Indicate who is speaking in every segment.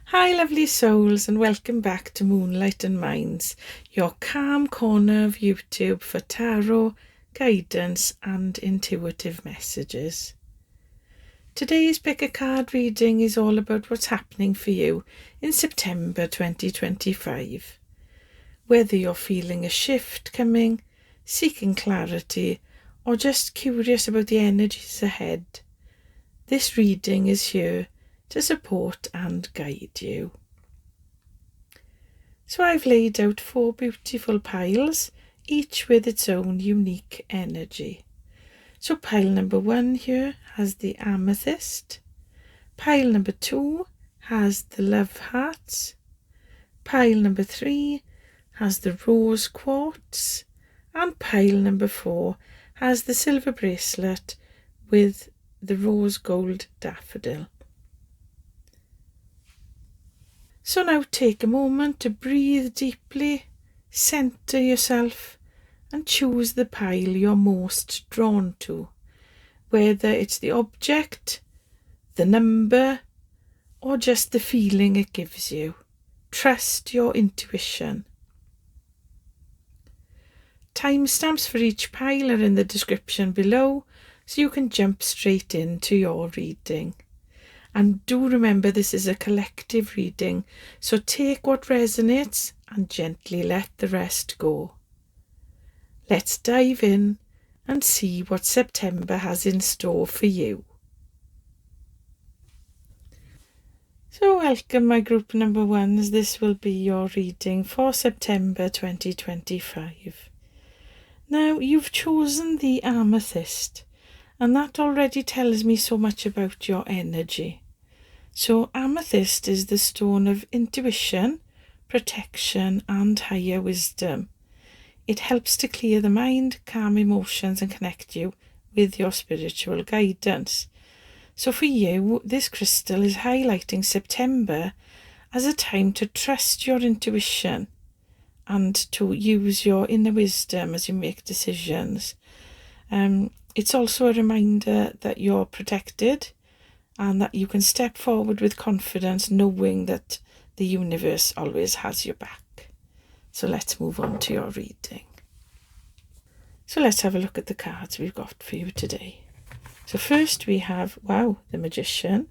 Speaker 1: Hi lovely souls, and welcome back to Moonlight and Minds, your calm corner of YouTube for tarot, guidance and intuitive messages. Today's pick a card reading is all about what's happening for you in September 2025. Whether you're feeling a shift coming, seeking clarity, or just curious about the energies ahead, this reading is here to support and guide you. So I've laid out 4 beautiful piles, each with its own unique energy. So pile number 1 here has the Amethyst, pile number 2 has the Love Hearts, pile number 3 has the Rose Quartz, and pile number 4 has the Silver Bracelet with the Rose Gold Daffodil. So now take a moment to breathe deeply, centre yourself and choose the pile you're most drawn to, whether it's the object, the number, or just the feeling it gives you. Trust your intuition. Timestamps for each pile are in the description below, so you can jump straight into your reading. And do remember, this is a collective reading, so take what resonates and gently let the rest go. Let's dive in and see what September has in store for you. So welcome my group number 1s. This will be your reading for September 2025. Now you've chosen the Amethyst, and that already tells me so much about your energy. So Amethyst is the stone of intuition, protection and higher wisdom. It helps to clear the mind, calm emotions and connect you with your spiritual guidance. So for you, this crystal is highlighting September as a time to trust your intuition and to use your inner wisdom as you make decisions. It's also a reminder that you're protected and that you can step forward with confidence, knowing that the universe always has your back. So let's move on to your reading. So let's have a look at the cards we've got for you today. So first we have, the Magician.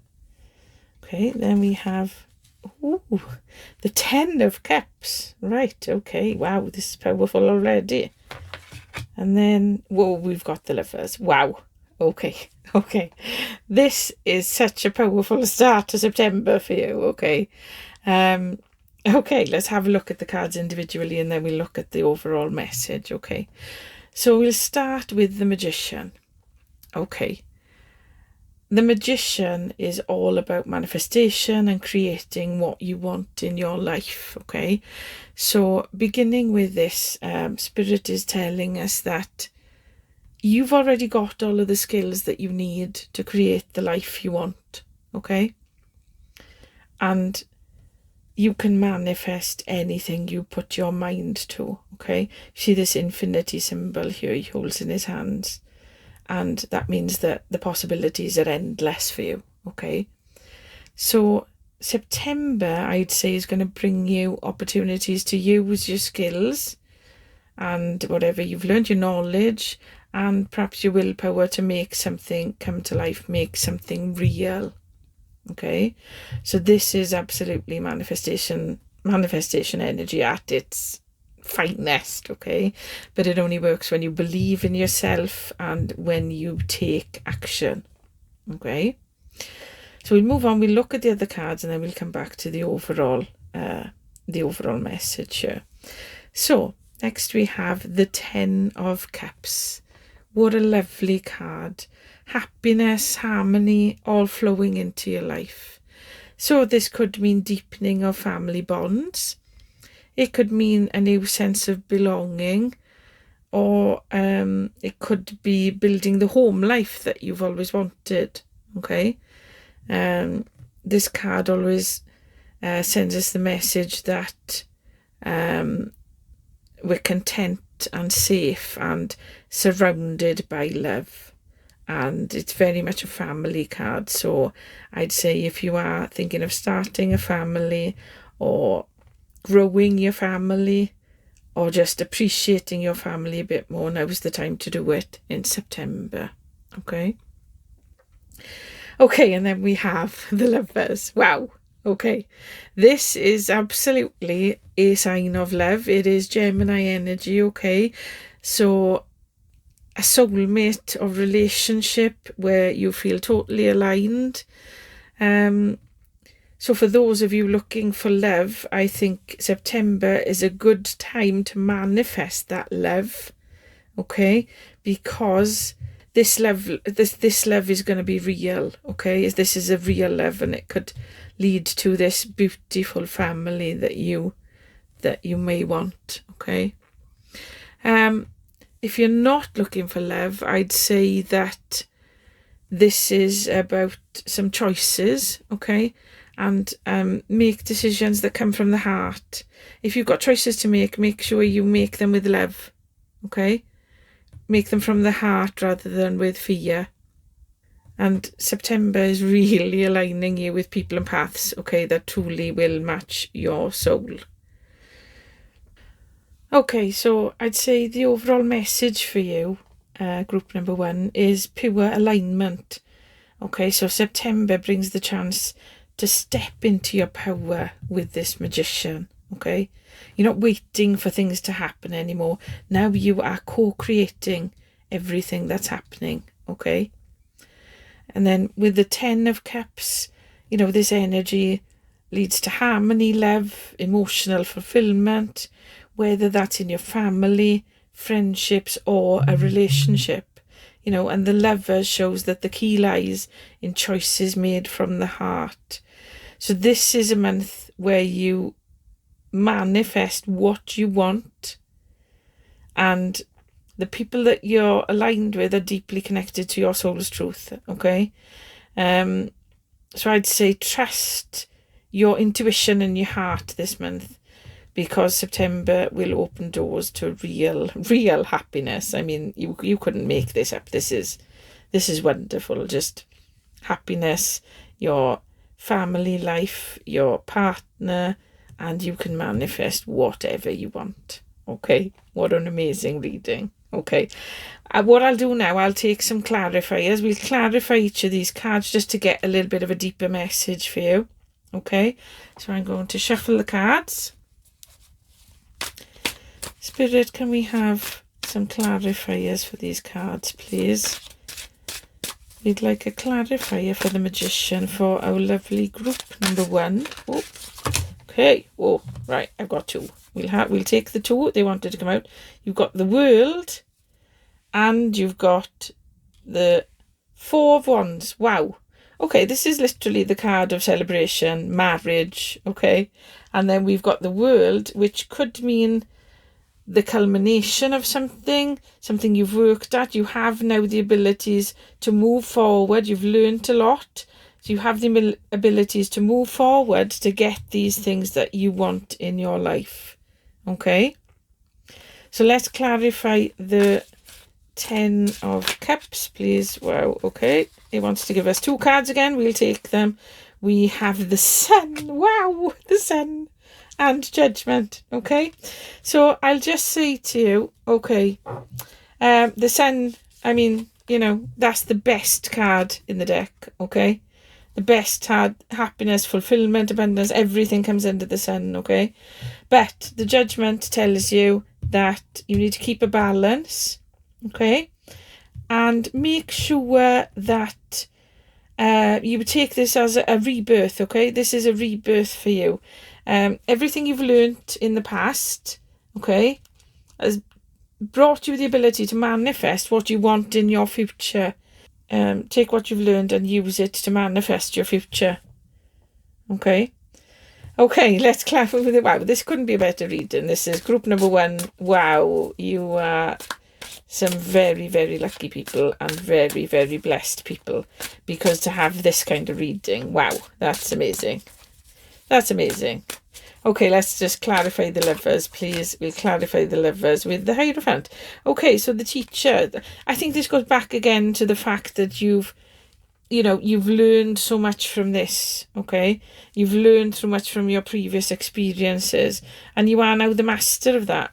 Speaker 1: Okay, then we have, the 10 of Cups. Right, okay, wow, this is powerful already. And then, we've got the Lovers. Wow. Okay. This is such a powerful start to September for you, okay. Okay, let's have a look at the cards individually and then we'll look at the overall message, okay. So we'll start with the Magician. Okay. The Magician is all about manifestation and creating what you want in your life, okay. So beginning with this, Spirit is telling us that you've already got all of the skills that you need to create the life you want, okay? And you can manifest anything you put your mind to, okay? See this infinity symbol here he holds in his hands, and that means that the possibilities are endless for you, okay? So September, I'd say, is going to bring you opportunities to use your skills and whatever you've learned, your knowledge, and perhaps your willpower to make something come to life, make something real, okay? So this is absolutely manifestation energy at its finest, okay? But it only works when you believe in yourself and when you take action, okay? So we'll move on, we'll look at the other cards and then we'll come back to the overall message here. So next we have the 10 of Cups. What a lovely card. Happiness, harmony, all flowing into your life. So this could mean deepening of family bonds. It could mean a new sense of belonging, or it could be building the home life that you've always wanted, okay? This card always sends us the message that we're content and safe and surrounded by love, and it's very much a family card. So I'd say if you are thinking of starting a family or growing your family or just appreciating your family a bit more, now's the time to do it in September. Okay, and then we have the Lovers. Wow. Okay, this is absolutely a sign of love. It is Gemini energy. Okay, so a soulmate or relationship where you feel totally aligned. So for those of you looking for love, I think September is a good time to manifest that love. Okay, because this love is going to be real. Okay, this is a real love, and it could lead to this beautiful family that you may want. Okay, if you're not looking for love, I'd say that this is about some choices. Okay, and make decisions that come from the heart. If you've got choices to make sure you make them with love. Okay, make them from the heart rather than with fear. And September is really aligning you with people and paths, okay, that truly will match your soul. Okay, so I'd say the overall message for you, group number 1, is pure alignment. Okay, so September brings the chance to step into your power with this magician. Okay, you're not waiting for things to happen anymore. Now you are co-creating everything that's happening. Okay, and then with the 10 of Cups, you know, this energy leads to harmony, love, emotional fulfillment, whether that's in your family, friendships, or a relationship, you know, and the Lover shows that the key lies in choices made from the heart. So this is a month where you manifest what you want, and the people that you're aligned with are deeply connected to your soul's truth. Okay, so I'd say trust your intuition and your heart this month, because September will open doors to real happiness. I mean, you couldn't make this up. This is wonderful. Just happiness, your family life, your partner, and you can manifest whatever you want. Okay, what an amazing reading. Okay, what I'll do now, I'll take some clarifiers. We'll clarify each of these cards just to get a little bit of a deeper message for you. Okay, so I'm going to shuffle the cards. Spirit, can we have some clarifiers for these cards, please? We'd like a clarifier for the Magician for our lovely group number 1. Oh, okay. Oh, right. I've got 2. We'll take the 2. They wanted to come out. You've got the World, and you've got the 4 of Wands. Wow. Okay, this is literally the card of celebration, marriage. Okay, and then we've got the World, which could mean the culmination of something you've worked at. You have now the abilities to move forward. You've learned a lot. So you have the abilities to move forward to get these things that you want in your life. Okay. So let's clarify the 10 of Cups, please. Wow. Okay. It wants to give us 2 cards again. We'll take them. We have the Sun. Wow. The Sun. And Judgment. Okay, so I'll just say to you, okay, the Sun, I mean, you know, that's the best card in the deck. Okay, the best card, happiness, fulfillment, abundance, everything comes under the Sun. Okay, but the Judgment tells you that you need to keep a balance. Okay, and make sure that you take this as a rebirth. Okay, this is a rebirth for you. Everything you've learnt in the past, okay, has brought you the ability to manifest what you want in your future. Take what you've learned and use it to manifest your future. Okay, let's clarify with it. Wow, this couldn't be a better reading. This is group number 1. Wow, you are some very, very lucky people and very, very blessed people, because to have this kind of reading, wow, that's amazing. That's amazing. Okay, let's just clarify the lovers, please. We'll clarify the lovers with the Hierophant. Okay, so the teacher. I think this goes back again to the fact that you've learned so much from this, okay? You've learned so much from your previous experiences, and you are now the master of that,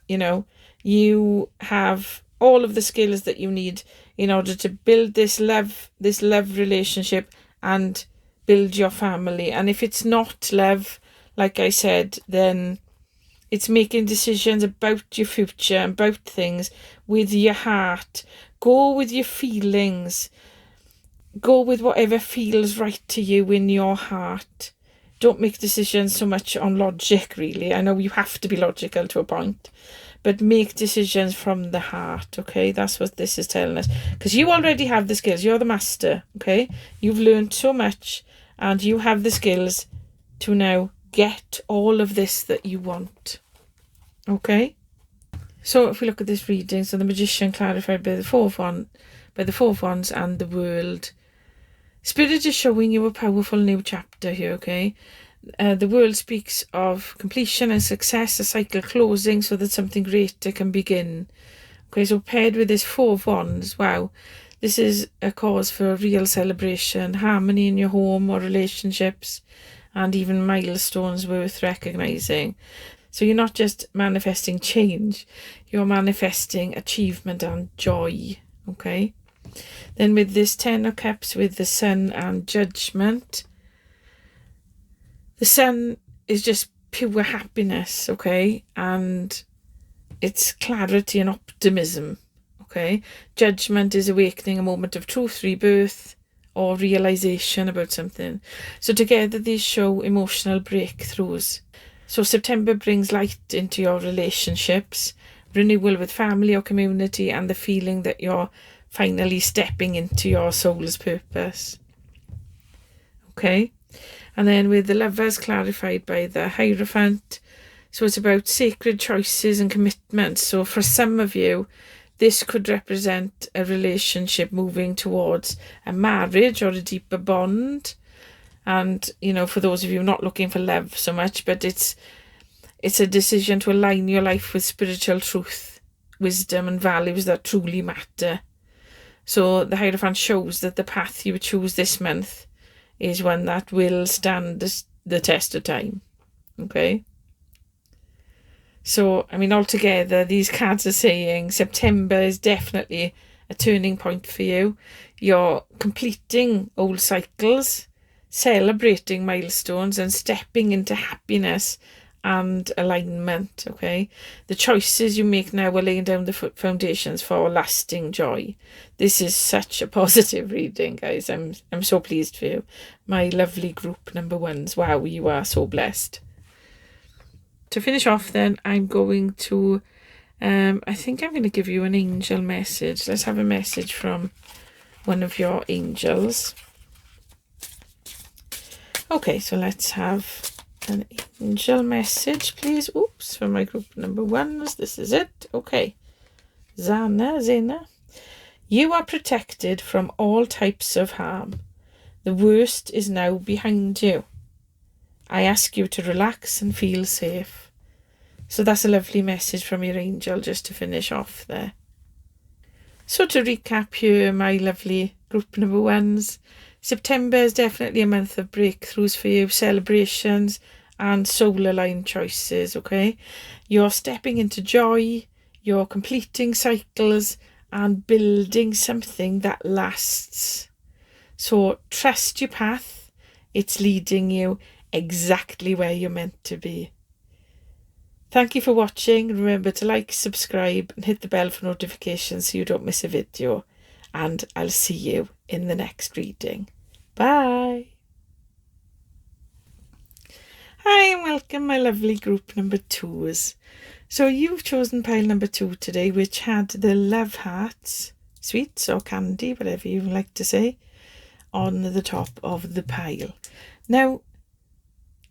Speaker 1: You have all of the skills that you need in order to build this love relationship and build your family. And if it's not love, like I said, then it's making decisions about your future, about things with your heart. Go with your feelings. Go with whatever feels right to you in your heart. Don't make decisions so much on logic, really. I know you have to be logical to a point, but make decisions from the heart, okay? That's what this is telling us. Because you already have the skills. You're the master, okay? You've learned so much, and you have the skills to now get all of this that you want, okay? So if we look at this reading, so the Magician clarified by the Four of Wands and the World. Spirit is showing you a powerful new chapter here, okay? The World speaks of completion and success, a cycle closing so that something greater can begin. Okay, so paired with this Four of Wands, wow, this is a cause for a real celebration, harmony in your home or relationships, and even milestones worth recognising. So you're not just manifesting change, you're manifesting achievement and joy, okay? Then with this Ten of Cups with the Sun and Judgment, the Sun is just pure happiness, okay? And it's clarity and optimism, okay? Judgment is awakening, a moment of truth, rebirth, or realization about something. So together these show emotional breakthroughs. So September brings light into your relationships, renewal with family or community, and the feeling that you're finally stepping into your soul's purpose. Okay? And then with the Lovers clarified by the Hierophant, so it's about sacred choices and commitments. So for some of you, this could represent a relationship moving towards a marriage or a deeper bond. And, for those of you not looking for love so much, but it's a decision to align your life with spiritual truth, wisdom and values that truly matter. So the Hierophant shows that the path you choose this month is one that will stand the test of time. Okay? So, altogether, these cards are saying September is definitely a turning point for you. You're completing old cycles, celebrating milestones, and stepping into happiness and alignment, okay? The choices you make now are laying down the foundations for lasting joy. This is such a positive reading, guys. I'm so pleased for you. My lovely group number ones. Wow, you are so blessed. To finish off then, I'm going to, I think I'm going to give you an angel message. Let's have a message from one of your angels. Okay, so let's have an angel message, please. Oops, for my group number ones. This is it. Okay. Zena. You are protected from all types of harm. The worst is now behind you. I ask you to relax and feel safe. So that's a lovely message from your angel just to finish off there. So to recap here, my lovely group number ones, September is definitely a month of breakthroughs for you, celebrations and soul-aligned choices, okay? You're stepping into joy, you're completing cycles and building something that lasts. So trust your path, it's leading you exactly where you're meant to be. Thank you for watching. Remember to like, subscribe and hit the bell for notifications so you don't miss a video. And I'll see you in the next reading. Bye. Hi and welcome, my lovely group number twos. So you've chosen pile number 2 today, which had the love hearts, sweets or candy, whatever you like to say, on the top of the pile. Now,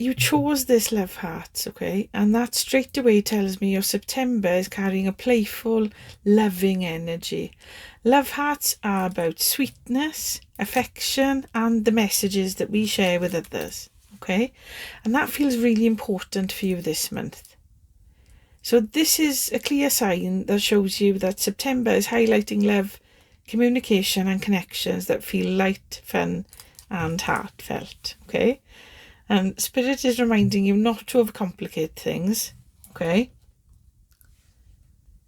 Speaker 1: you chose this love hearts, okay? And that straight away tells me your September is carrying a playful, loving energy. Love hearts are about sweetness, affection, and the messages that we share with others, okay? And that feels really important for you this month. So this is a clear sign that shows you that September is highlighting love, communication and connections that feel light, fun and heartfelt, okay? And Spirit is reminding you not to overcomplicate things, okay?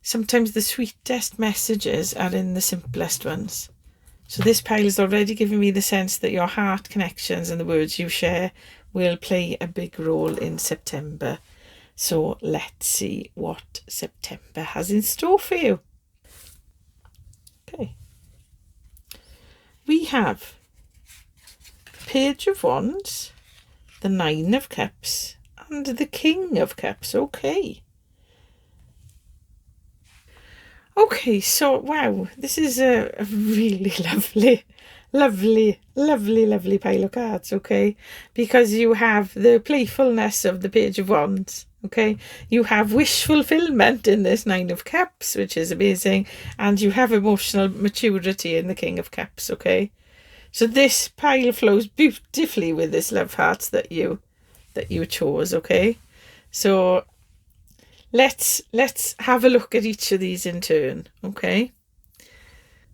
Speaker 1: Sometimes the sweetest messages are in the simplest ones. So this pile is already giving me the sense that your heart connections and the words you share will play a big role in September. So let's see what September has in store for you. Okay. We have Page of Wands, the Nine of Cups, and the King of Cups. Okay. Okay, so wow, this is a really lovely pile of cards, okay? Because you have the playfulness of the Page of Wands, okay? You have wish fulfillment in this Nine of Cups, which is amazing, and you have emotional maturity in the King of Cups, okay? So this pile flows beautifully with this love hearts that you chose, okay? So let's have a look at each of these in turn, okay?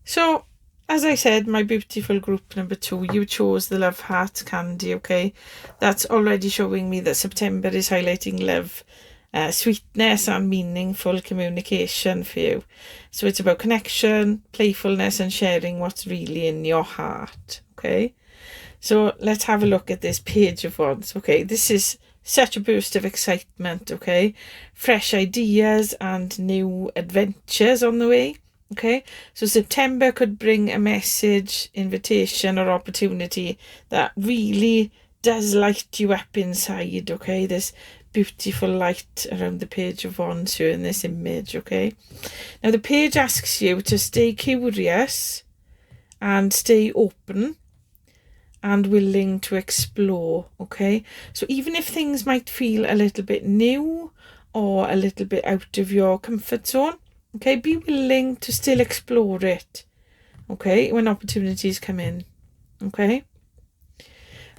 Speaker 1: So, as I said, my beautiful group number 2, you chose the Love Heart Candy, okay? That's already showing me that September is highlighting love, sweetness and meaningful communication for you. So it's about connection, playfulness and sharing what's really in your heart, okay? So let's have a look at this Page of Wands, okay? This is such a boost of excitement, okay? Fresh ideas and new adventures on the way, okay? So September could bring a message, invitation or opportunity that really does light you up inside, okay? This beautiful light around the Page of Wands here in this image, okay? Now the page asks you to stay curious and stay open and willing to explore, okay? So even if things might feel a little bit new or a little bit out of your comfort zone, okay, be willing to still explore it, okay, when opportunities come in, okay?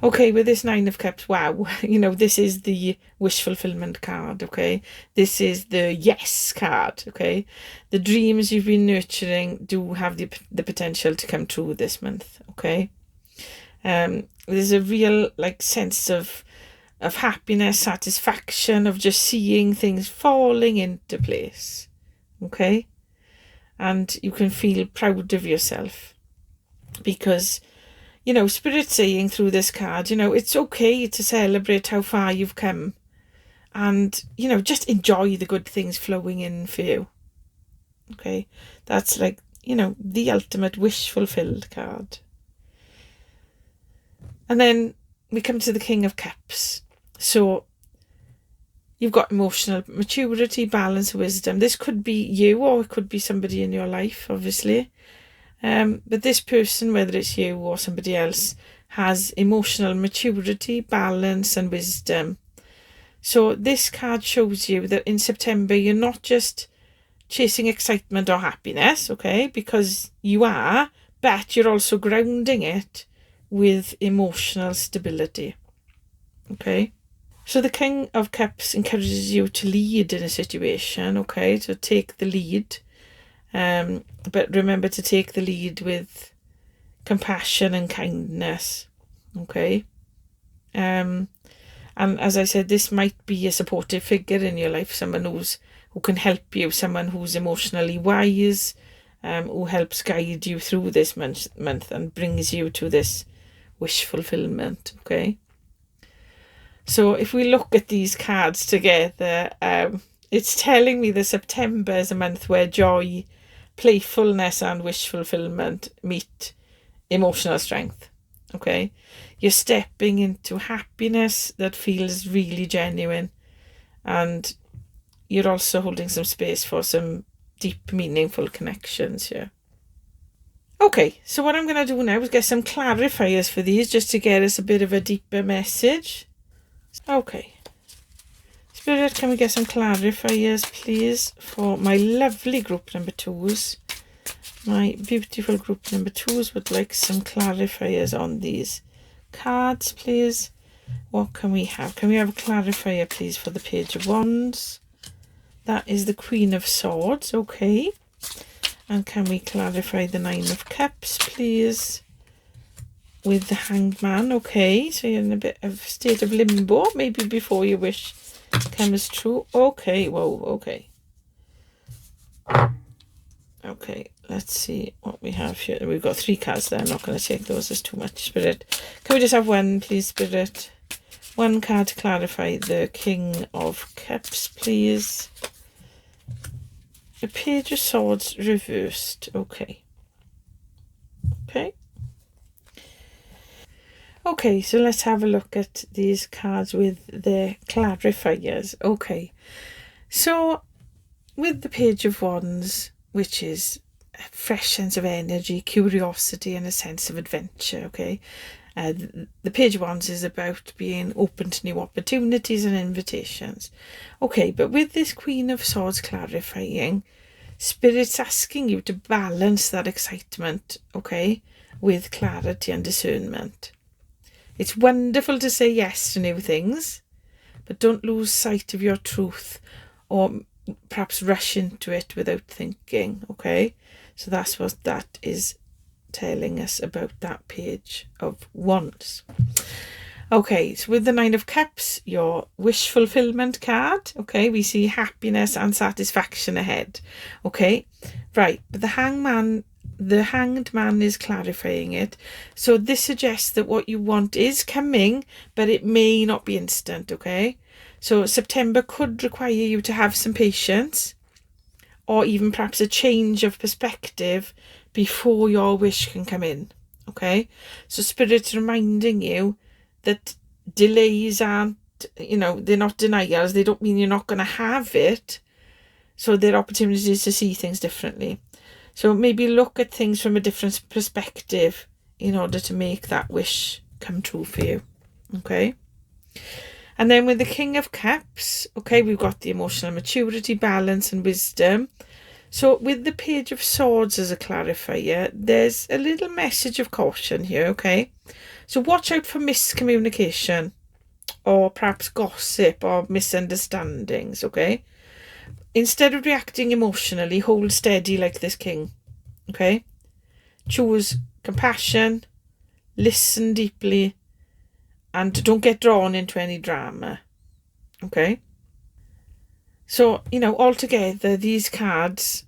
Speaker 1: Okay, with this Nine of Cups, wow, you know, this is the wish fulfillment card, okay? This is the yes card, okay? The dreams you've been nurturing do have the potential to come true this month, okay? There's a real sense of happiness, satisfaction, of just seeing things falling into place, okay? And you can feel proud of yourself because, you know, Spirit's saying through this card, you know, it's okay to celebrate how far you've come and, you know, just enjoy the good things flowing in for you, okay? That's you know, the ultimate wish fulfilled card. And then we come to the King of Cups. So you've got emotional maturity, balance, wisdom. This could be you or it could be somebody in your life, obviously. But this person, whether it's you or somebody else, has emotional maturity, balance and wisdom. So this card shows you that in September, you're not just chasing excitement or happiness, okay, because you are, but you're also grounding it with emotional stability, okay? So the King of Cups encourages you to lead in a situation, okay, to take the lead, but remember to take the lead with compassion and kindness, okay? And as I said, this might be a supportive figure in your life, someone who can help you, someone who's emotionally wise, who helps guide you through this month and brings you to this wish fulfillment, okay? So if we look at these cards together, it's telling me that September is a month where joy, playfulness and wish fulfillment meet emotional strength, okay? You're stepping into happiness that feels really genuine, and you're also holding some space for some deep, meaningful connections here. Okay, so what I'm going to do now is get some clarifiers for these, just to get us a bit of a deeper message. Okay. Spirit, can we get some clarifiers, please, for my lovely group number 2s? My beautiful group number 2s would like some clarifiers on these cards, please. What can we have? Can we have a clarifier, please, for the Page of Wands? That is the Queen of Swords, okay. And can we clarify the Nine of Cups, please? With the Hanged Man, okay. So you're in a bit of state of limbo, maybe before your wish comes true. Okay, whoa, okay. Okay, let's see what we have here. We've got 3 cards there. I'm not going to take those. There's too much, Spirit. Can we just have one, please, Spirit? One card to clarify the King of Cups, please. The Page of Swords reversed. Okay. Okay. Okay, so let's have a look at these cards with the clarifiers. Okay. So, with the Page of Wands, which is a fresh sense of energy, curiosity, and a sense of adventure, okay? The Page of Wands is about being open to new opportunities and invitations. Okay, but with this Queen of Swords clarifying, Spirit's asking you to balance that excitement, okay, with clarity and discernment. It's wonderful to say yes to new things, but don't lose sight of your truth or perhaps rush into it without thinking, okay? So that's what that is telling us about that Page of Wands. Okay, so with the Nine of Cups, your wish fulfillment card, okay, we see happiness and satisfaction ahead, okay? Right, but the Hanged Man is clarifying it. So this suggests that what you want is coming, but it may not be instant, okay? So September could require you to have some patience, or even perhaps a change of perspective before your wish can come in, okay? So Spirit's reminding you that delays aren't, they're not denials. They don't mean you're not going to have it. So they're opportunities to see things differently. So maybe look at things from a different perspective in order to make that wish come true for you, okay? And then with the King of Cups, okay, we've got the emotional maturity, balance and wisdom. So with the Page of Swords as a clarifier, there's a little message of caution here, okay? So watch out for miscommunication or perhaps gossip or misunderstandings, okay? Instead of reacting emotionally, hold steady like this king, okay? Choose compassion, listen deeply, and don't get drawn into any drama, okay? So, altogether, these cards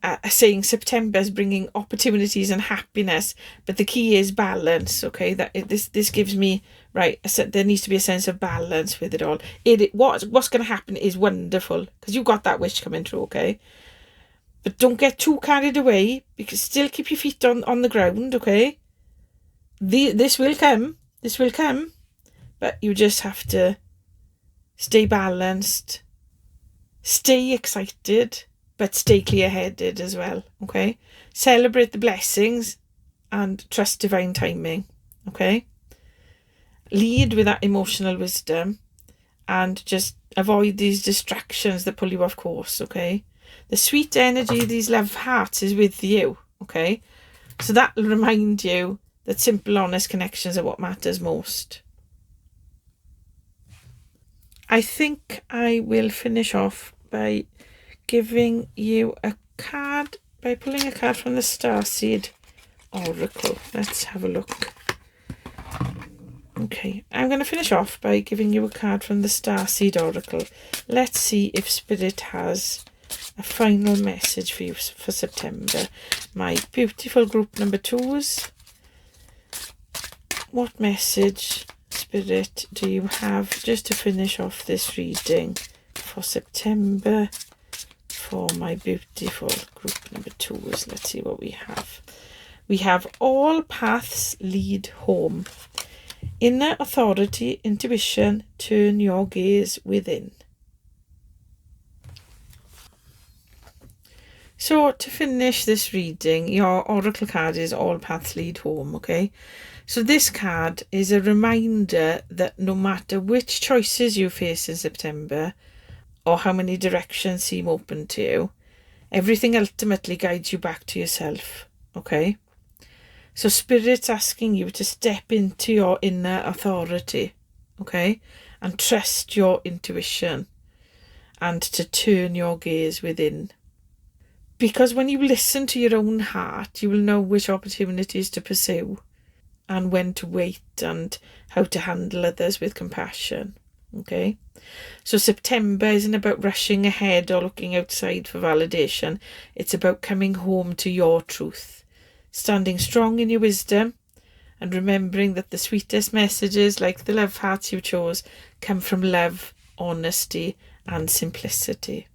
Speaker 1: are saying September's bringing opportunities and happiness, but the key is balance, okay? This gives me, right, there needs to be a sense of balance with it all. What's going to happen is wonderful, because you've got that wish coming true, okay? But don't get too carried away, because still keep your feet on the ground, okay? This will come, but you just have to stay balanced, stay excited, but stay clear-headed as well, okay? Celebrate the blessings and trust divine timing, okay? Lead with that emotional wisdom and just avoid these distractions that pull you off course, okay? The sweet energy of these love hearts is with you, okay? So that will remind you that simple, honest connections are what matters most. I think I will finish off by giving you a card, by pulling a card from the Starseed Oracle. Let's have a look. Okay, I'm going to finish off by giving you a card from the Starseed Oracle. Let's see if Spirit has a final message for you for September. My beautiful group number 2s. What message, Spirit, do you have just to finish off this reading for September for my beautiful group number 2s? Let's see what we have. We have all paths lead home. Inner authority, intuition, turn your gaze within. So to finish this reading, your oracle card is all paths lead home, okay? So this card is a reminder that no matter which choices you face in September or how many directions seem open to you, everything ultimately guides you back to yourself, okay? So Spirit's asking you to step into your inner authority, okay? And trust your intuition and to turn your gaze within. Because when you listen to your own heart, you will know which opportunities to pursue and when to wait and how to handle others with compassion, okay? So September isn't about rushing ahead or looking outside for validation. It's about coming home to your truth, standing strong in your wisdom, and remembering that the sweetest messages, like the love hearts you chose, come from love, honesty, and simplicity.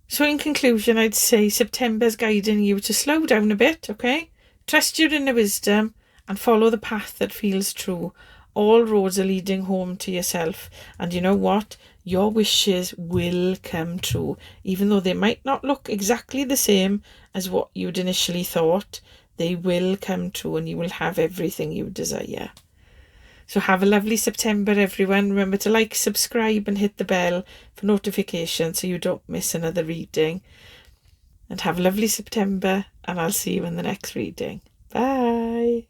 Speaker 1: So in conclusion, I'd say September's guiding you to slow down a bit, okay? Trust your inner wisdom and follow the path that feels true. All roads are leading home to yourself. And you know what? Your wishes will come true. Even though they might not look exactly the same as what you'd initially thought, they will come true and you will have everything you desire. So have a lovely September, everyone. Remember to like, subscribe and hit the bell for notifications so you don't miss another reading. And have a lovely September, and I'll see you in the next reading. Bye.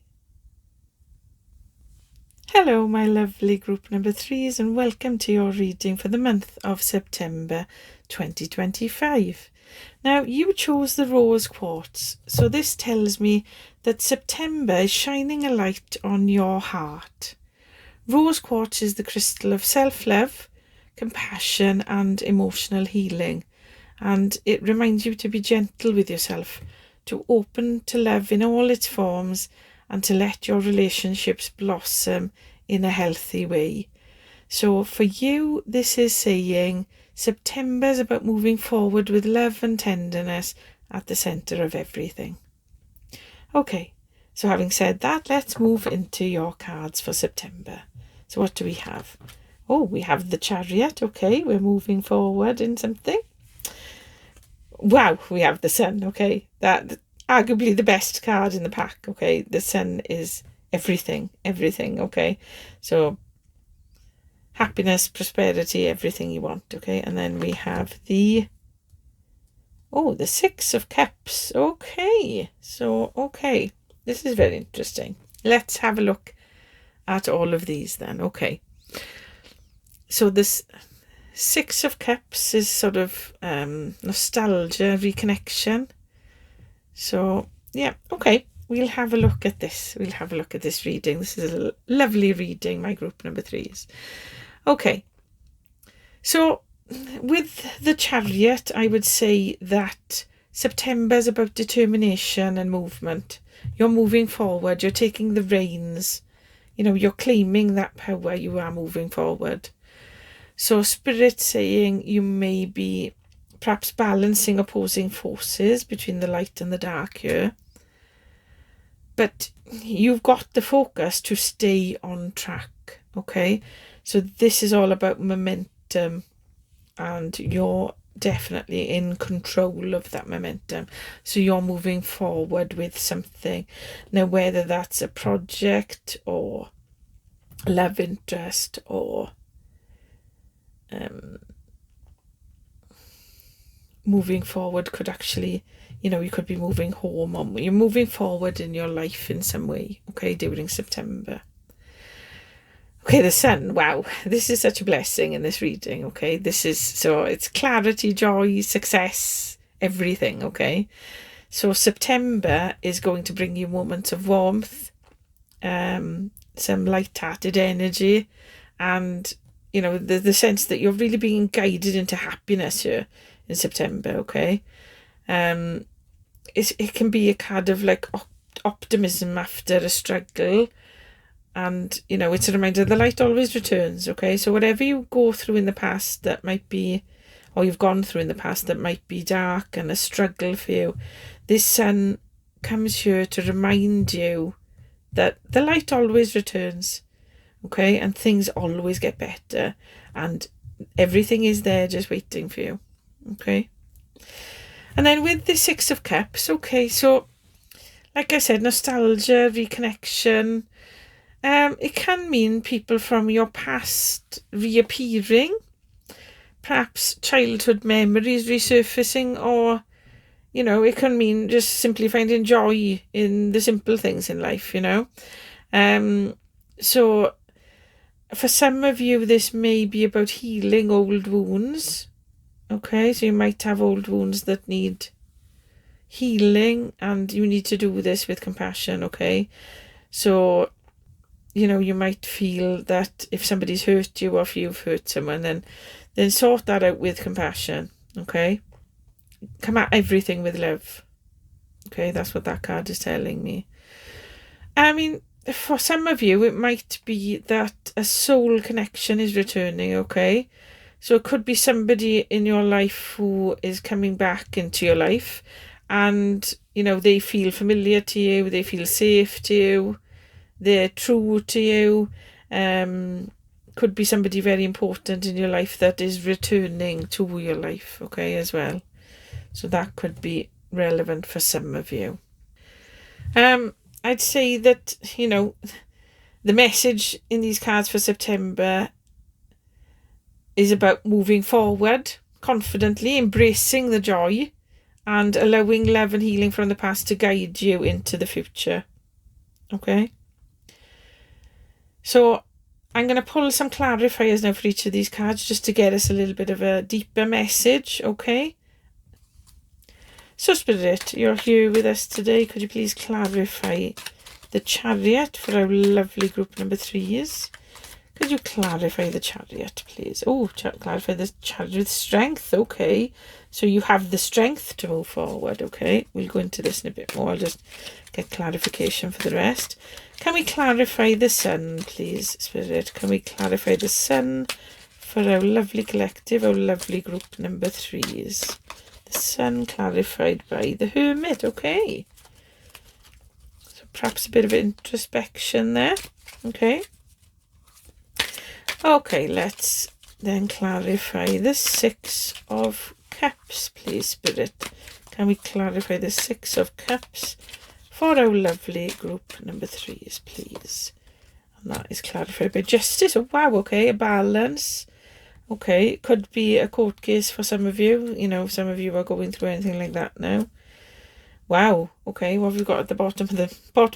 Speaker 1: Hello, my lovely group number 3s, and welcome to your reading for the month of September 2025. Now, you chose the rose quartz, so this tells me that September is shining a light on your heart. Rose quartz is the crystal of self-love, compassion and emotional healing, and it reminds you to be gentle with yourself, to open to love in all its forms, and to let your relationships blossom in a healthy way. So for you, this is saying September is about moving forward with love and tenderness at the centre of everything. Okay, so having said that, let's move into your cards for September. So what do we have? Oh, we have the Chariot. Okay, we're moving forward in something. Wow, we have the Sun. Okay, that arguably the best card in the pack. Okay, the Sun is everything. Okay, so happiness, prosperity, everything you want. Okay, and then we have the Six of Cups. Okay, so this is very interesting. Let's have a look at all of these then. Okay, so this Six of Cups is sort of nostalgia, reconnection. So yeah, okay, we'll have a look at this. We'll have a look at this reading. This is a lovely reading, my group number 3s. Okay, so with the Chariot, I would say that September is about determination and movement. You're moving forward, you're taking the reins, you're claiming that power, you are moving forward. So Spirit saying you may be perhaps balancing opposing forces between the light and the dark here. But you've got the focus to stay on track, okay? So this is all about momentum, and you're definitely in control of that momentum. So you're moving forward with something. Now, whether that's a project or love interest or moving forward could actually, you could be moving home, or you're moving forward in your life in some way, okay, during September. Okay, the Sun. Wow, this is such a blessing in this reading, okay? It's clarity, joy, success, everything, okay? So September is going to bring you moments of warmth, some light-hearted energy, and, the sense that you're really being guided into happiness here in September, okay? It can be a kind of like optimism after a struggle. And, it's a reminder the light always returns, okay? So whatever you go through in the past that might be, or you've gone through in the past that might be dark and a struggle for you, this Sun comes here to remind you that the light always returns, okay? And things always get better. And everything is there just waiting for you, okay? And then with the Six of Cups, okay, so like I said, nostalgia, reconnection. It can mean people from your past reappearing, perhaps childhood memories resurfacing, or you know, it can mean just simply finding joy in the simple things in life, you know. So for some of you, this may be about healing old wounds. Okay, so you might have old wounds that need healing, and you need to do this with compassion, okay? So, you know, you might feel that if somebody's hurt you or if you've hurt someone, then sort that out with compassion, okay? Come at everything with love. Okay, that's what that card is telling me. I mean, for some of you, it might be that a soul connection is returning, okay? So it could be somebody in your life who is coming back into your life, and, you know, they feel familiar to you, they feel safe to you, they're true to you. Could be somebody very important in your life that is returning to your life, okay, as well. So that could be relevant for some of you. I'd say that, you know, the message in these cards for September is about moving forward confidently, embracing the joy, and allowing love and healing from the past to guide you into the future. Okay? So I'm going to pull some clarifiers now for each of these cards just to get us a little bit of a deeper message, okay? So Spirit, you're here with us today. Could you please clarify the Chariot for our lovely group number 3s? Could you clarify the Chariot, please? Oh, clarify the Chariot with strength. Okay. So you have the strength to move forward. Okay. We'll go into this in a bit more. I'll just get clarification for the rest. Can we clarify the Sun, please, Spirit? Can we clarify the Sun for our lovely collective, our lovely group number 3s? The Sun clarified by the Hermit. Okay. So perhaps a bit of introspection there. Okay. Okay, let's then clarify the 6 of Cups, please, Spirit. Can we clarify the 6 of Cups for our lovely group number 3s, please? And that is clarified by Justice. Oh, wow, okay, a balance. Okay, it could be a court case for some of you. You know, some of you are going through anything like that now. Wow, okay, what have we got at the bottom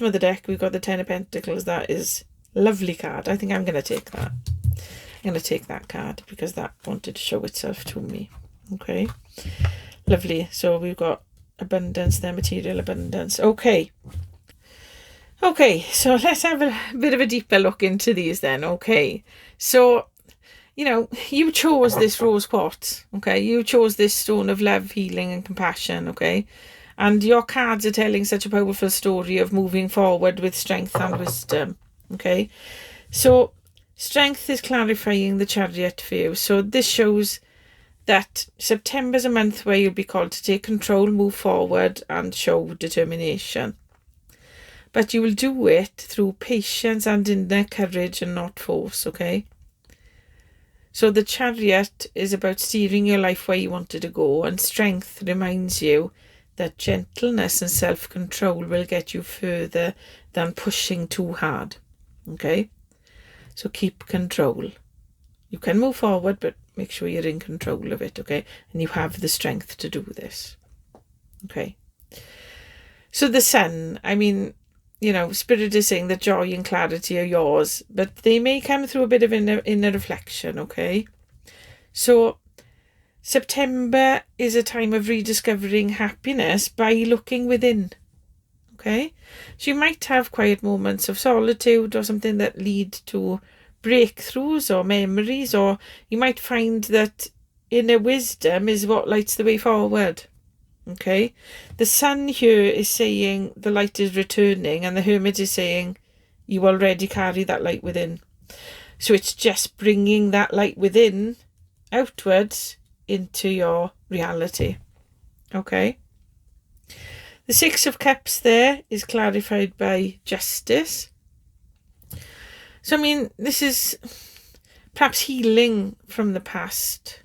Speaker 1: of the deck? We've got the 10 of Pentacles. That is a lovely card. I think I'm going to take that. I'm going to take that card because that wanted to show itself to me. Okay. Lovely. So we've got abundance there, material abundance. Okay. Okay, so let's have a bit of a deeper look into these then. Okay. So, you know, you chose this rose quartz. Okay. You chose this stone of love, healing and compassion. Okay. And your cards are telling such a powerful story of moving forward with strength and wisdom. Okay. So strength is clarifying the Chariot for you. So this shows that September's a month where you'll be called to take control, move forward and show determination. But you will do it through patience and inner courage and not force, okay? So the Chariot is about steering your life where you wanted to go, and strength reminds you that gentleness and self-control will get you further than pushing too hard, okay? So keep control. You can move forward, but make sure you're in control of it, okay? And you have the strength to do this, okay? So the Sun, I mean, you know, Spirit is saying that joy and clarity are yours, but they may come through a bit of inner reflection, okay? So September is a time of rediscovering happiness by looking within, okay? So you might have quiet moments of solitude or something that lead to breakthroughs or memories, or you might find that inner wisdom is what lights the way forward, okay? The Sun here is saying the light is returning, and the Hermit is saying you already carry that light within. So it's just bringing that light within outwards into your reality, okay? The 6 of Cups there is clarified by Justice. So, I mean, this is perhaps healing from the past.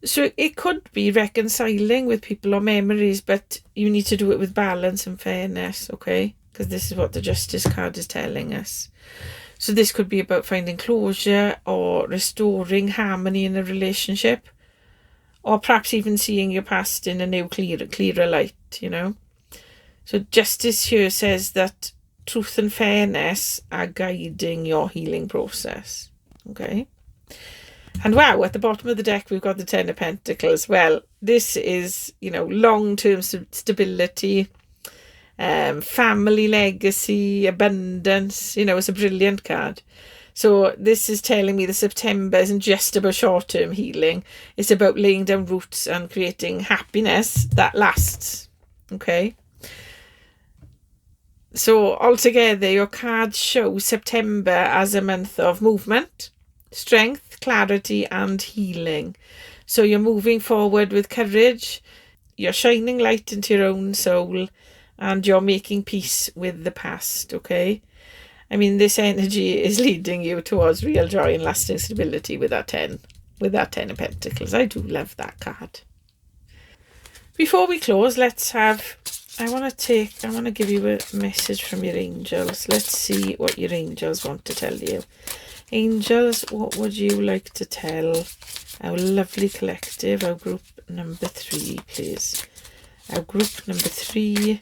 Speaker 1: So it could be reconciling with people or memories, but you need to do it with balance and fairness, okay? Because this is what the Justice card is telling us. So this could be about finding closure or restoring harmony in a relationship, or perhaps even seeing your past in a new, clearer light, you know. So Justice here says that truth and fairness are guiding your healing process. Okay. And wow, at the bottom of the deck, we've got the Ten of Pentacles. Well, this is, you know, long-term stability, family legacy, abundance. You know, it's a brilliant card. So this is telling me that September isn't just about short-term healing. It's about laying down roots and creating happiness that lasts. Okay. So altogether, your cards show September as a month of movement, strength, clarity, and healing. So you're moving forward with courage, you're shining light into your own soul, and you're making peace with the past, okay? I mean, this energy is leading you towards real joy and lasting stability with that 10 of Pentacles. I do love that card. Before we close, I want to give you a message from your angels. Let's see what your angels want to tell you. Angels, what would you like to tell our lovely collective, our group number 3, please? Our group number 3.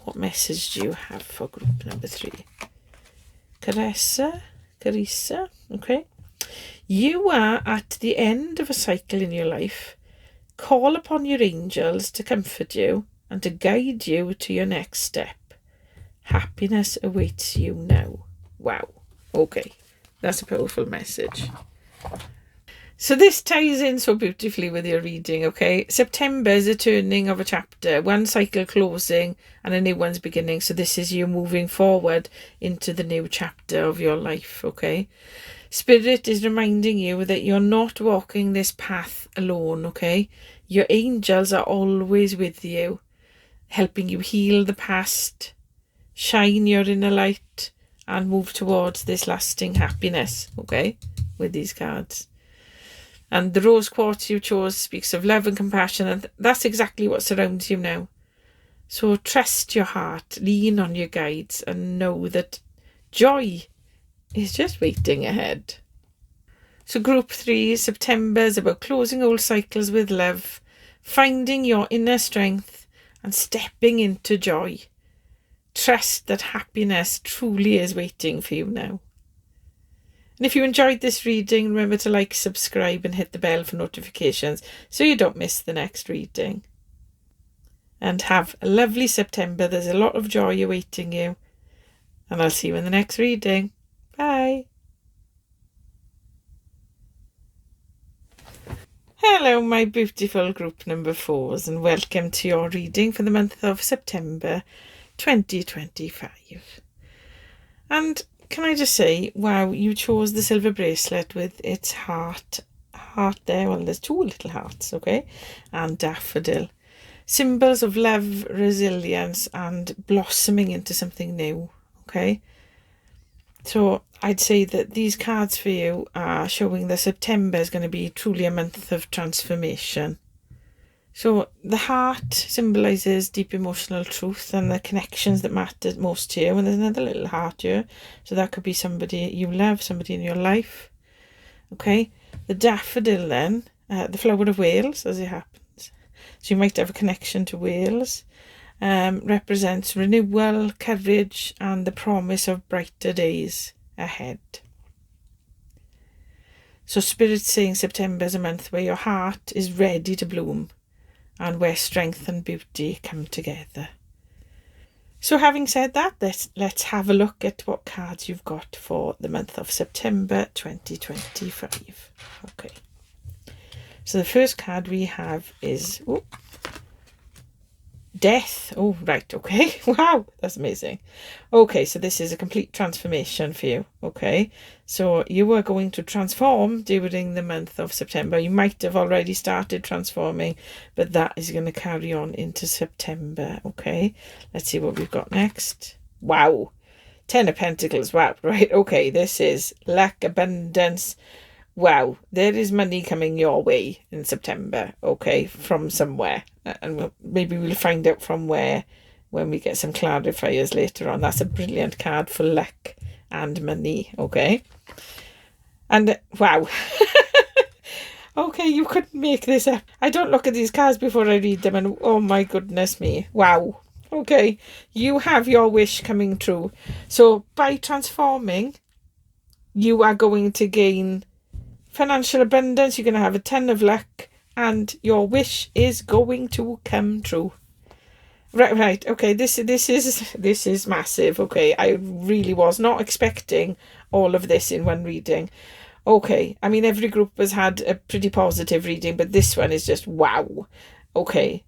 Speaker 1: What message do you have for group number 3? Carissa, okay. You are at the end of a cycle in your life. Call upon your angels to comfort you and to guide you to your next step. Happiness awaits you now. Wow. Okay. That's a powerful message. So this ties in so beautifully with your reading, okay? September is a turning of a chapter, one cycle closing and a new one's beginning. So this is you moving forward into the new chapter of your life, okay? Spirit is reminding you that you're not walking this path alone, okay? Your angels are always with you, helping you heal the past, shine your inner light, and move towards this lasting happiness, okay? With these cards. And the rose quartz you chose speaks of love and compassion, and that's exactly what surrounds you now. So trust your heart, lean on your guides, and know that joy is just waiting ahead. So group 3, September is about closing old cycles with love, finding your inner strength and stepping into joy. Trust that happiness truly is waiting for you now. And if you enjoyed this reading, remember to like, subscribe and hit the bell for notifications so you don't miss the next reading. And have a lovely September. There's a lot of joy awaiting you. And I'll see you in the next reading. Bye. Hello, my beautiful group number 4s, and welcome to your reading for the month of September 2025. And can I just say, wow, you chose the silver bracelet with its heart there. Well, there's 2 little hearts, okay? And daffodil. Symbols of love, resilience, and blossoming into something new, okay? So I'd say that these cards for you are showing that September is going to be truly a month of transformation. So the heart symbolises deep emotional truth and the connections that matter most to you. And there's another little heart here. So that could be somebody you love, somebody in your life. Okay. The daffodil then, the flower of Wales as it happens. So you might have a connection to Wales. Represents renewal, courage, and the promise of brighter days ahead. So Spirit's saying September is a month where your heart is ready to bloom and where strength and beauty come together. So having said that, let's have a look at what cards you've got for the month of September 2025. Okay. So the first card we have is Death. Oh, right. Okay. Wow. That's amazing. Okay. So this is a complete transformation for you. Okay. So you are going to transform during the month of September. You might have already started transforming, but that is going to carry on into September. Okay. Let's see what we've got next. Wow. 10 of Pentacles. Wow. Right. Okay. This is luck, abundance. Wow, there is money coming your way in September, okay, from somewhere. And maybe we'll find out from where when we get some clarifiers later on. That's a brilliant card for luck and money, okay? And wow, Okay, you couldn't make this up. I don't look at these cards before I read them, and oh my goodness me. Wow. Okay, you have your wish coming true. So by transforming, you are going to gain financial abundance. You're going to have a 10 of luck, and your wish is going to come true. Right. Okay, this is massive. Okay, I really was not expecting all of this in one reading. Okay, I mean, every group has had a pretty positive reading, but this one is just wow. Okay,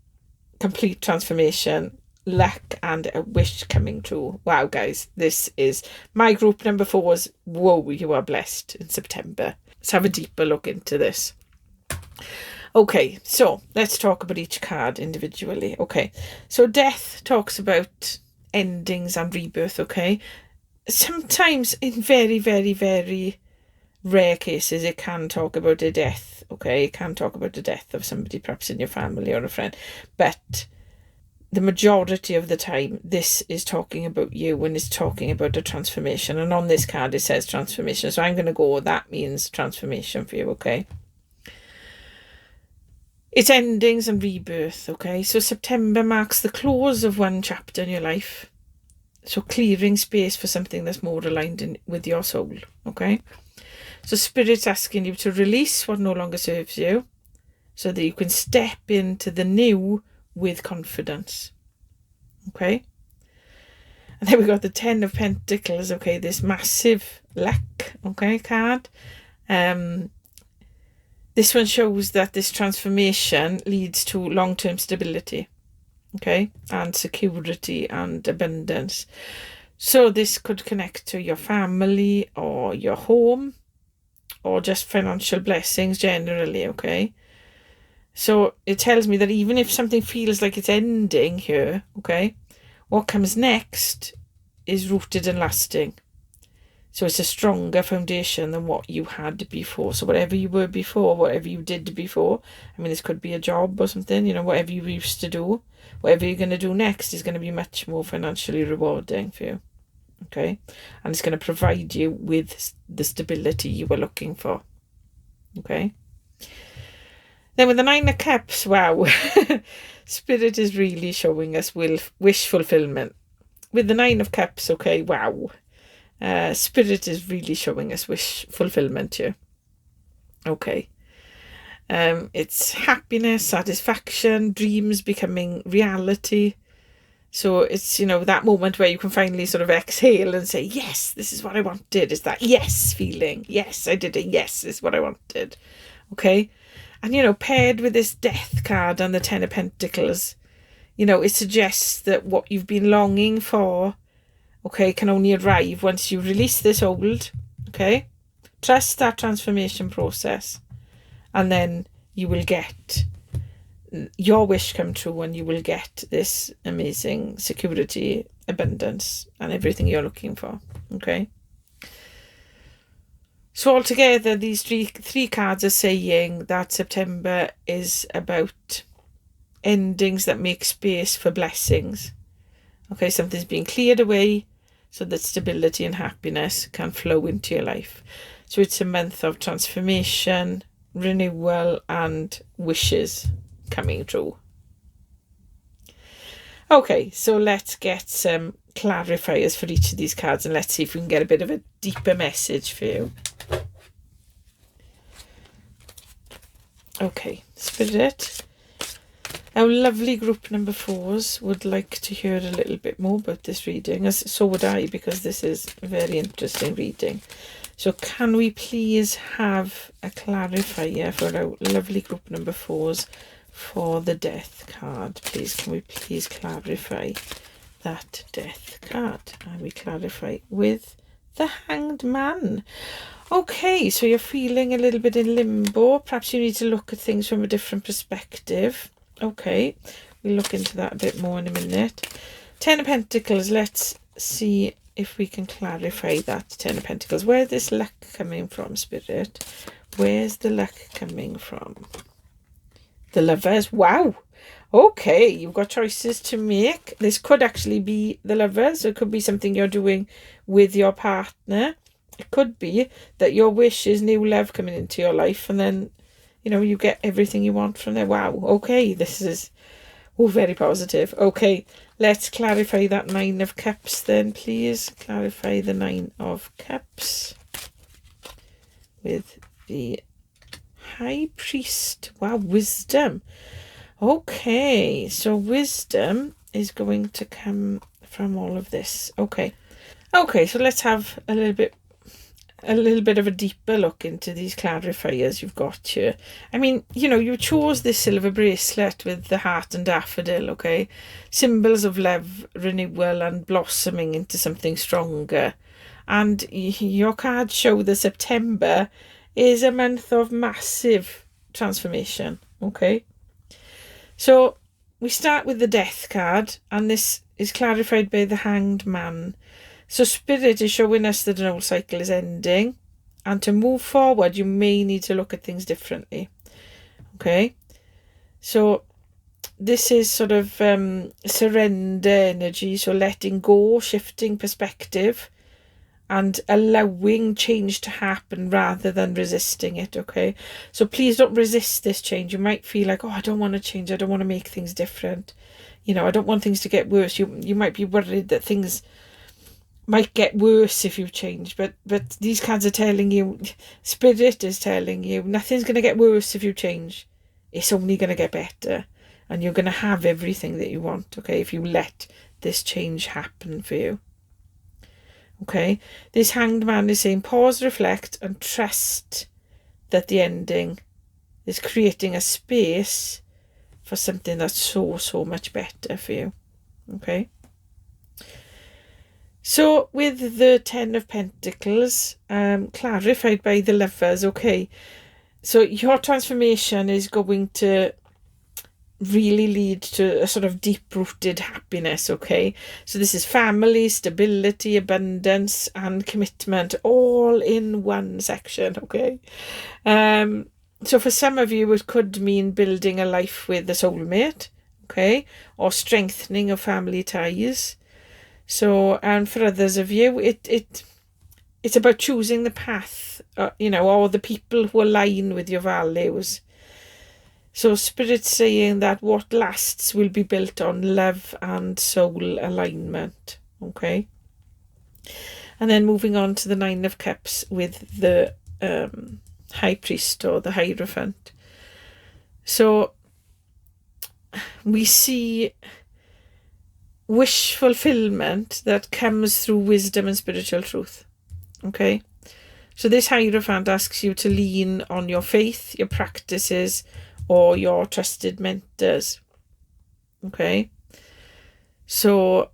Speaker 1: complete transformation, luck, and a wish coming true. Wow, guys, this is my group number 4's. Whoa, you are blessed in September. Let's have a deeper look into this. Okay, so let's talk about each card individually. Okay, so death talks about endings and rebirth, okay? Sometimes in very, very, very rare cases, it can talk about a death, okay? It can talk about the death of somebody perhaps in your family or a friend. But the majority of the time, this is talking about you and it's talking about a transformation. And on this card, it says transformation. So I'm going to go, that means transformation for you, okay? It's endings and rebirth, okay? So September marks the close of one chapter in your life. So clearing space for something that's more aligned with your soul, okay? So Spirit's asking you to release what no longer serves you so that you can step into the new with confidence, okay? And then we got the 10 of Pentacles, okay? This massive luck, okay, card. This one shows that this transformation leads to long-term stability, okay, and security and abundance. So this could connect to your family or your home or just financial blessings generally, okay? So it tells me that even if something feels like it's ending here, okay, what comes next is rooted and lasting. So it's a stronger foundation than what you had before. So whatever you were before, whatever you did before, I mean, this could be a job or something, you know, whatever you used to do, whatever you're going to do next is going to be much more financially rewarding for you, okay? And it's going to provide you with the stability you were looking for, okay? Then with the 9 of Cups, wow, Spirit is really showing us wish fulfillment. With the 9 of Cups, okay, wow. Spirit is really showing us wish fulfillment here. Okay. It's happiness, satisfaction, dreams becoming reality. So it's, you know, that moment where you can finally sort of exhale and say, yes, this is what I wanted. It's that yes feeling. Yes, I did it. Yes, this is what I wanted. Okay. And, you know, paired with this death card and the 10 of Pentacles, you know, it suggests that what you've been longing for, okay, can only arrive once you release this old, okay? Trust that transformation process. And then you will get your wish come true and you will get this amazing security, abundance, and everything you're looking for, okay? So altogether, these three cards are saying that September is about endings that make space for blessings. Okay, something's being cleared away so that stability and happiness can flow into your life. So it's a month of transformation, renewal, and wishes coming true. Okay, so let's get some clarifiers for each of these cards and let's see if we can get a bit of a deeper message for you. Okay, Spirit. Our lovely group number 4s would like to hear a little bit more about this reading, as so would I, because this is a very interesting reading. So can we please have a clarifier for our lovely group number 4s for the death card, please? Can we please clarify that death card? And we clarify with the Hanged Man. Okay, so you're feeling a little bit in limbo. Perhaps you need to look at things from a different perspective. Okay, we'll look into that a bit more in a minute. 10 of Pentacles, let's see if we can clarify that 10 of Pentacles. Where's this luck coming from, Spirit? Where's the luck coming from? The Lovers, wow. Okay, you've got choices to make. This could actually be the Lovers. It could be something you're doing with your partner. It could be that your wish is new love coming into your life, and then you get everything you want from there. Wow, okay, this is very positive. Okay, let's clarify that 9 of Cups then, please. Clarify the 9 of Cups with the High Priest. Wow, wisdom. Okay, so wisdom is going to come from all of this. Okay, so let's have a little bit of a deeper look into these clarifiers you've got here. I mean, you chose this silver bracelet with the heart and daffodil, okay? Symbols of love, renewal, and blossoming into something stronger. And your cards show that September is a month of massive transformation, okay? So we start with the Death card, and this is clarified by the Hanged Man. So Spirit is showing us that an old cycle is ending, and to move forward you may need to look at things differently. Okay, so this is sort of surrender energy, so letting go, shifting perspective, and allowing change to happen rather than resisting it. Okay, so please don't resist this change. You might feel like, oh, I don't want to change, I don't want to make things different, I don't want things to get worse. You might be worried that things might get worse if you change, but these cards are telling you, Spirit is telling you, nothing's going to get worse if you change. It's only going to get better, and you're going to have everything that you want, okay, if you let this change happen for you. Okay, this Hanged Man is saying pause, reflect, and trust that the ending is creating a space for something that's so much better for you. Okay. So with the 10 of Pentacles, clarified by the Lovers, okay, so your transformation is going to really lead to a sort of deep-rooted happiness, okay? So this is family, stability, abundance, and commitment, all in one section, okay? So for some of you, it could mean building a life with a soulmate, okay? Or strengthening of family ties. So, and for others of you, it's about choosing the path, or the people who align with your values. So Spirit's saying that what lasts will be built on love and soul alignment, okay? And then moving on to the 9 of Cups with the High Priest or the Hierophant. So we see wish fulfillment that comes through wisdom and spiritual truth, okay? So this Hierophant asks you to lean on your faith, your practices, or your trusted mentors, okay? So,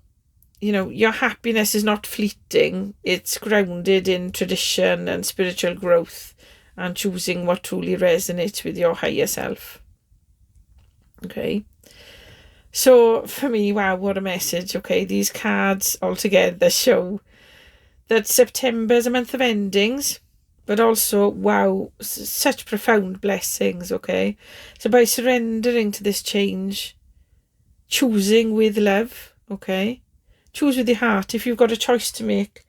Speaker 1: your happiness is not fleeting. It's grounded in tradition and spiritual growth and choosing what truly resonates with your higher self, okay? So for me, wow, what a message, okay? These cards altogether show that September is a month of endings, but also, wow, such profound blessings, okay? So by surrendering to this change, choosing with love, okay? Choose with your heart. If you've got a choice to make,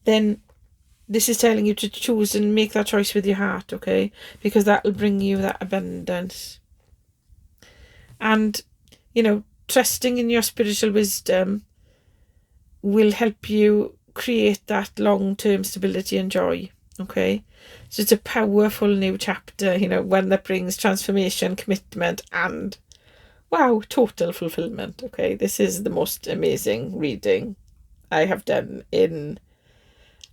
Speaker 1: then this is telling you to choose and make that choice with your heart, okay? Because that'll bring you that abundance. And, trusting in your spiritual wisdom will help you create that long-term stability and joy. Okay, so it's a powerful new chapter, one that brings transformation, commitment, and wow, total fulfillment. Okay, this is the most amazing reading I have done in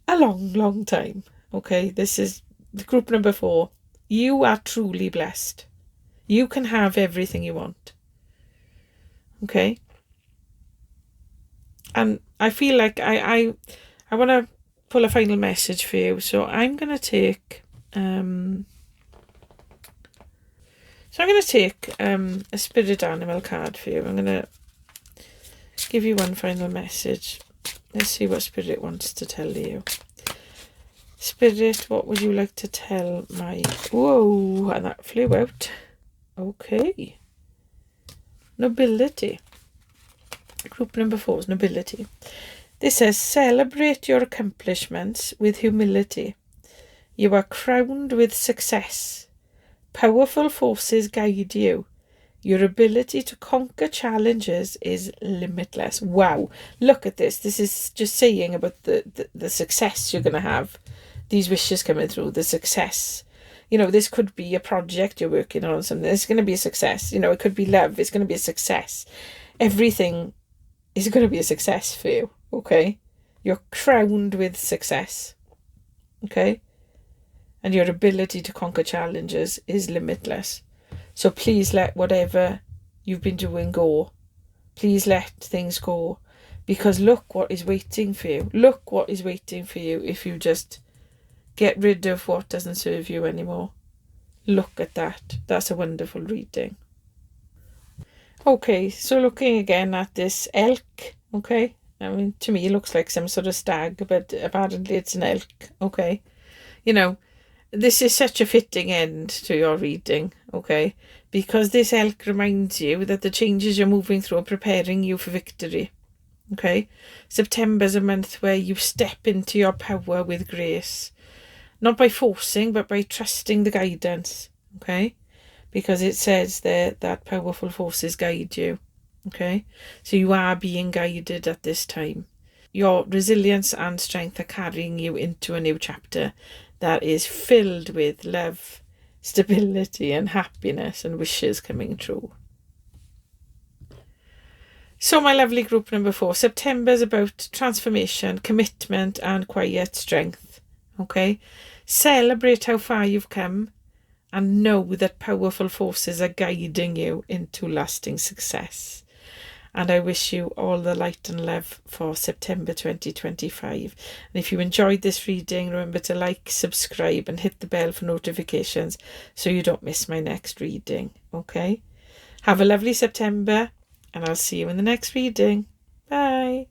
Speaker 1: a long time. Okay, this is the group number 4. You are truly blessed. You can have everything you want. Okay, and I feel like I want to pull a final message for you. So I'm going to take a spirit animal card for you. I'm going to give you one final message. Let's see what Spirit wants to tell you. Spirit, what would you like to tell my... Whoa, and that flew out. Okay. Nobility. Group number 4 is nobility. This says, celebrate your accomplishments with humility. You are crowned with success. Powerful forces guide you. Your ability to conquer challenges is limitless. Wow, look at this. This is just saying about the success you're going to have. These wishes coming through, the success. This could be a project you're working on, something. It's going to be a success. It could be love. It's going to be a success. Everything is going to be a success for you, okay? You're crowned with success, okay? And your ability to conquer challenges is limitless. So please let whatever you've been doing go. Please let things go. Because look what is waiting for you. Look what is waiting for you if you just get rid of what doesn't serve you anymore. Look at that. That's a wonderful reading. Okay, so looking again at this elk, okay? I mean, to me it looks like some sort of stag, but apparently it's an elk, okay? This is such a fitting end to your reading, okay? Because this elk reminds you that the changes you're moving through are preparing you for victory, okay? September's a month where you step into your power with grace. Not by forcing, but by trusting the guidance, okay? Because it says there that powerful forces guide you, okay? So you are being guided at this time. Your resilience and strength are carrying you into a new chapter that is filled with love, stability and happiness and wishes coming true. So my lovely group number 4, September's about transformation, commitment and quiet strength, okay? Celebrate how far you've come and know that powerful forces are guiding you into lasting success. And I wish you all the light and love for September 2025. And if you enjoyed this reading, remember to like, subscribe and hit the bell for notifications so you don't miss my next reading. Okay? Have a lovely September and I'll see you in the next reading. Bye.